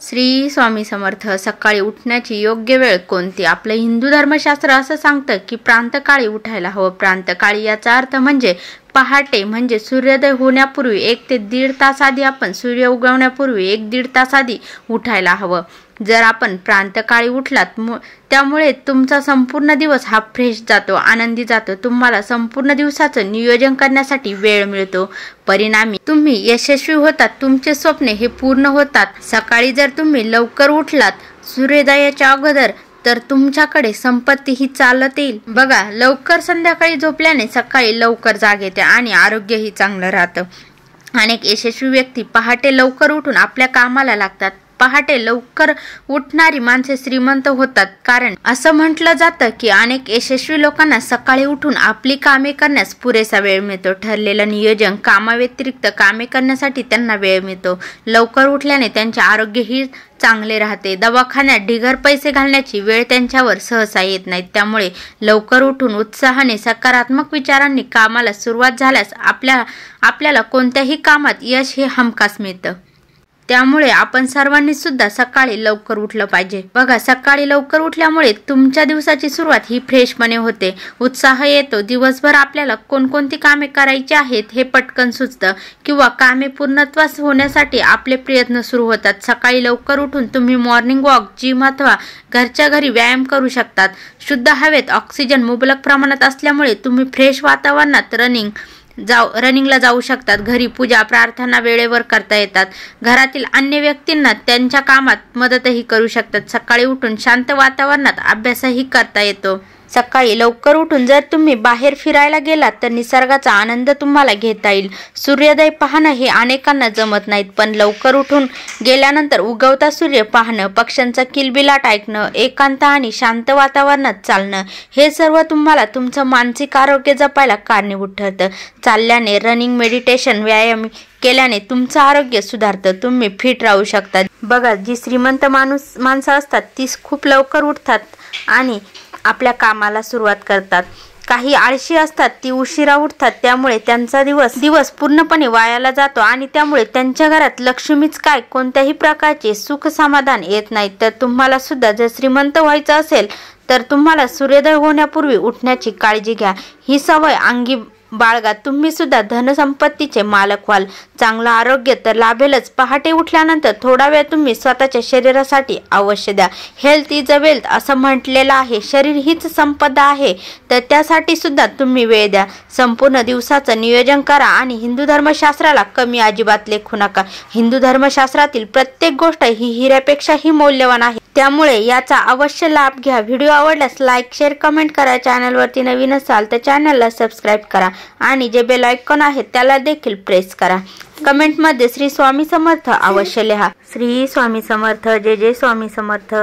श्री स्वामी समर्थ। सकाळी उठण्याची योग्य वेळ कोणती? आपलं हिंदू धर्मशास्त्र असं सांगतं की प्रांतकाळी उठायला हवं। प्रांतकाळी याचा अर्थ म्हणजे पहाटे, म्हणजे सूर्योदय होण्यापूर्वी 1 ते 1.5 तास आधी, आपण सूर्य उगवण्यापूर्वी 1-1.5 तास आधी उठायला हवं। जर आपण प्रांतकाळी उठलात त्यामुळे तुमचा संपूर्ण दिवस हा फ्रेश जातो, आनंदी जातो। तुम्हाला संपूर्ण दिवसाचं नियोजन करण्यासाठी वेळ मिळतो। परिणामी तुम्ही यशस्वी होतात, तुमचे स्वप्ने हे पूर्ण होतात। सकाळी जर तुम्ही लवकर उठलात सूर्योदयाच्या अगोदर तर तुमच्याकडे संपत्ती ही चालत येईल। बघा, लवकर संध्याकाळी झोपल्याने सकाळी लवकर जाग येते आणि आरोग्यही चांगलं राहतं। अनेक यशस्वी व्यक्ती पहाटे लवकर उठून आपल्या कामाला लागतात। पहाटे लवकर उठणारी माणसे श्रीमंत होतात, कारण असं म्हटलं जातं की अनेक यशस्वी लोकांना सकाळी उठून आपली कामे करण्यास पुरेसा वेळ मिळतो। ठरलेलं नियोजन कामाव्यतिरिक्त कामे करण्यासाठी त्यांना वेळ मिळतो। लवकर उठल्याने त्यांचे आरोग्यही चांगले राहते। दवाखान्यात ढिगर पैसे घालण्याची वेळ त्यांच्यावर सहसा येत नाही। त्यामुळे लवकर उठून उत्साहाने, सकारात्मक विचारांनी कामाला सुरुवात झाल्यास आपल्याला कोणत्याही कामात यश हे हमखास मिळतं। त्यामुळे आपण सर्वांनी सुद्धा सकाळी लवकर उठलं पाहिजे। बघा, सकाळी लवकर उठल्यामुळे तुमच्या दिवसाची सुरुवात ही फ्रेशपणे होते, उत्साह येतो। दिवसभर आपल्याला कोणकोणती कामे करायची आहेत हे पटकन सुचतं, किंवा कामे पूर्णत्वास होण्यासाठी आपले प्रयत्न सुरू होतात। सकाळी लवकर उठून तुम्ही मॉर्निंग वॉक, जिम अथवा घरच्या घरी व्यायाम करू शकतात। शुद्ध हवेत ऑक्सिजन मुबलक प्रमाणात असल्यामुळे तुम्ही फ्रेश वातावरणात रनिंगला जाऊ शकतात। घरी पूजा, प्रार्थना वेळेवर करता येतात। घरातील अन्य व्यक्तींना त्यांच्या कामात मदतही करू शकतात। सकाळी उठून शांत वातावरणात अभ्यासही करता येतो। सकाळी लवकर उठून जर तुम्ही बाहेर फिरायला गेलात तर निसर्गाचा आनंद तुम्हाला घेता येईल। सूर्योदय पाहणं हे अनेकांना जमत नाहीत, पण लवकर उठून गेल्यानंतर उगवता सूर्य पाहणं, पक्ष्यांचा किलबिलाट ऐकणं, एकांत आणि शांत वातावरणात चालणं, हे सर्व तुम्हाला तुमचं मानसिक आरोग्य जपायला कारणीभूत ठरतं। चालल्याने, रनिंग, मेडिटेशन, व्यायाम केल्याने तुमचं आरोग्य सुधारतं, तुम्ही फिट राहू शकता। बघा, जी श्रीमंत माणसं असतात ती खूप लवकर उठतात आणि आपल्या कामाला सुरुवात करतात। काही आळशी असतात, ती उशिरा उठतात, त्यामुळे त्यांचा दिवस पूर्णपणे वायाला जातो आणि त्यामुळे त्यांच्या घरात लक्ष्मीच काय, कोणत्याही प्रकारचे सुख समाधान येत नाही। तर तुम्हाला सुद्धा जर श्रीमंत व्हायचं असेल तर तुम्हाला सूर्योदय होण्यापूर्वी उठण्याची काळजी घ्या। ही सवय अंगी बाळगा, तुम्ही सुद्धा धनसंपत्तीचे मालक व्हाल। चांगलं आरोग्य तर लाभेलच। पहाटे उठल्यानंतर थोडा वेळ तुम्ही स्वतःच्या शरीरासाठी अवश्य द्या। हेल्थ इज अ वेल्थ असं म्हटलेलं आहे। शरीर हीच संपदा आहे, तर त्यासाठी सुद्धा तुम्ही वेळ द्या। संपूर्ण दिवसाचं नियोजन करा आणि हिंदू धर्मशास्त्राला कमी अजिबात लेखू नका। हिंदू धर्मशास्त्रातील प्रत्येक गोष्ट ही हिऱ्यापेक्षाही मौल्यवान आहे, त्यामुळे याचा अवश्य लाभ घ्या। व्हिडिओ आवडल्यास लाईक, शेअर, कमेंट करा। चॅनलवरती नवीन असाल तर चॅनलला सबस्क्राईब करा आणि जे बेल आयकॉन आहे त्याला देखील प्रेस करा। कमेंटमध्ये श्री स्वामी समर्थ अवश्य लिहा। श्री स्वामी समर्थ। जय जय स्वामी समर्थ।